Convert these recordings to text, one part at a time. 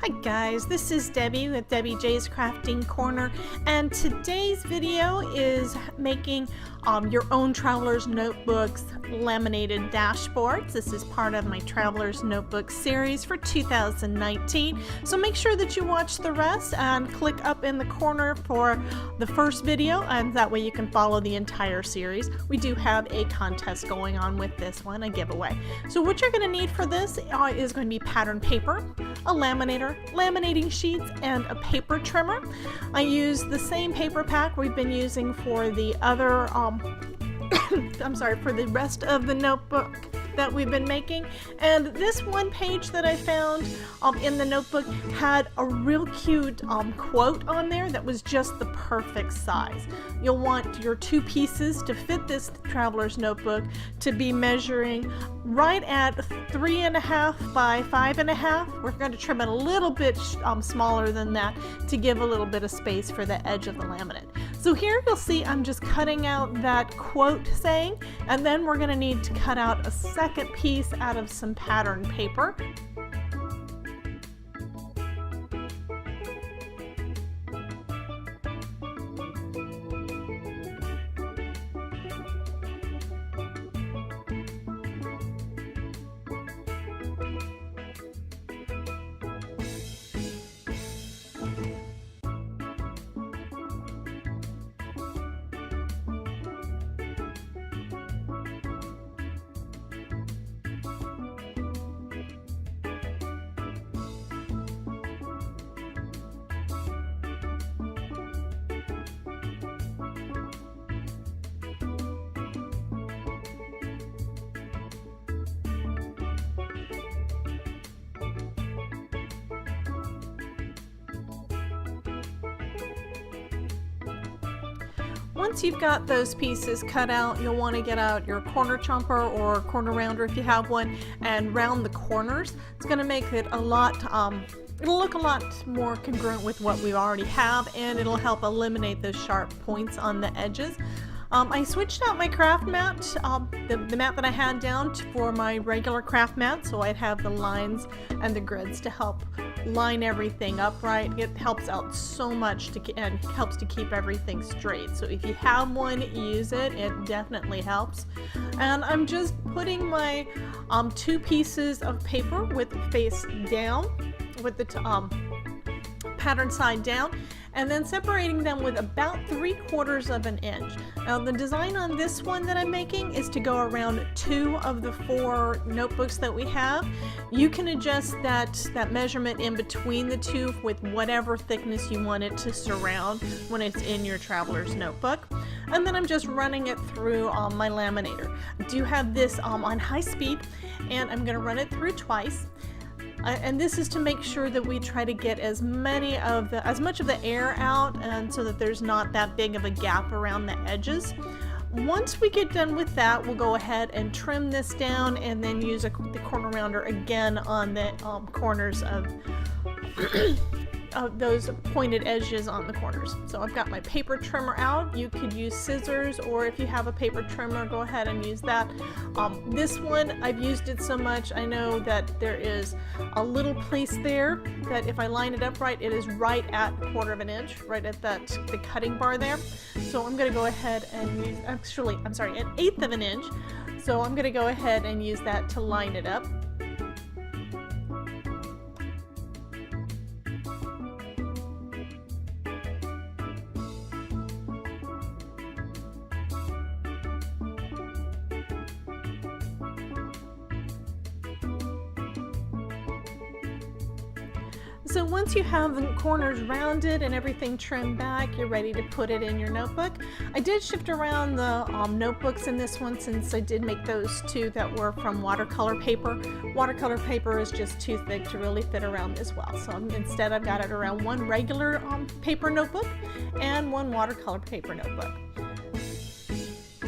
Hi guys, this is Debbie with Debbie J's Crafting Corner, and today's video is making your own Traveler's Notebooks laminated dashboards. This is part of my Traveler's Notebook series for 2019, so make sure that you watch the rest and click up in the corner for the first video, and that way you can follow the entire series. We do have a contest going on with this one, a giveaway. So what you're going to need for this is going to be pattern paper, a laminator, laminating sheets, and a paper trimmer. I use the same paper pack we've been using for the other for the rest of the notebook that we've been making. And this one page that I found in the notebook had a real cute quote on there that was just the perfect size. You'll want your two pieces to fit this Traveler's Notebook to be measuring right at 3.5 by 5.5. We're going to trim it a little bit smaller than that to give a little bit of space for the edge of the laminate. So here you'll see I'm just cutting out that quote saying, and then we're going to need to cut out a second piece out of some pattern paper. Once you've got those pieces cut out, you'll want to get out your corner chomper or corner rounder if you have one and round the corners. It's going to make it it'll look a lot more congruent with what we already have, and it'll help eliminate those sharp points on the edges. I switched out my craft mat, the mat that I had down for my regular craft mat, so I'd have the lines and the grids to help line everything up right. It helps out so much and helps to keep everything straight. So if you have one, use it. It definitely helps. And I'm just putting my two pieces of paper with the face down, with the pattern side down, and then separating them with about 3/4 of an inch. Now the design on this one that I'm making is to go around 2 of the 4 notebooks that we have. You can adjust that measurement in between the two with whatever thickness you want it to surround when it's in your Traveler's Notebook. And then I'm just running it through my laminator. I do have this on high speed, and I'm going to run it through twice. And this is to make sure that we try to get as much of the air out, and so that there's not that big of a gap around the edges. Once we get done with that, we'll go ahead and trim this down and then use the corner rounder again on the corners of those pointed edges on the corners. So I've got my paper trimmer out. You could use scissors, or if you have a paper trimmer, go ahead and use that. This one, I've used it so much, I know that there is a little place there that if I line it up right, it is right at 1/4 of an inch, right at the cutting bar there. So I'm going to go ahead and use, actually, I'm sorry, an 1/8 of an inch. So I'm going to go ahead and use that to line it up. So once you have the corners rounded and everything trimmed back, you're ready to put it in your notebook. I did shift around the notebooks in this one, since I did make those two that were from watercolor paper. Watercolor paper is just too thick to really fit around as well. So instead I've got it around one regular paper notebook and one watercolor paper notebook.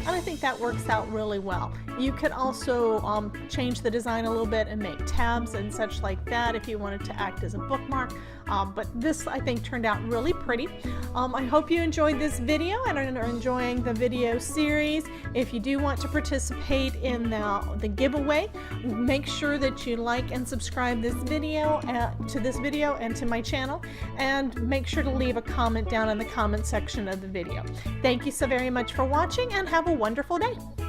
and I think that works out really well. You could also change the design a little bit and make tabs and such like that if you wanted to act as a bookmark. But this, I think, turned out really pretty. I hope you enjoyed this video and are enjoying the video series. If you do want to participate in the giveaway, make sure that you like and subscribe to this video and to my channel, and make sure to leave a comment down in the comment section of the video. Thank you so very much for watching, and have a wonderful day.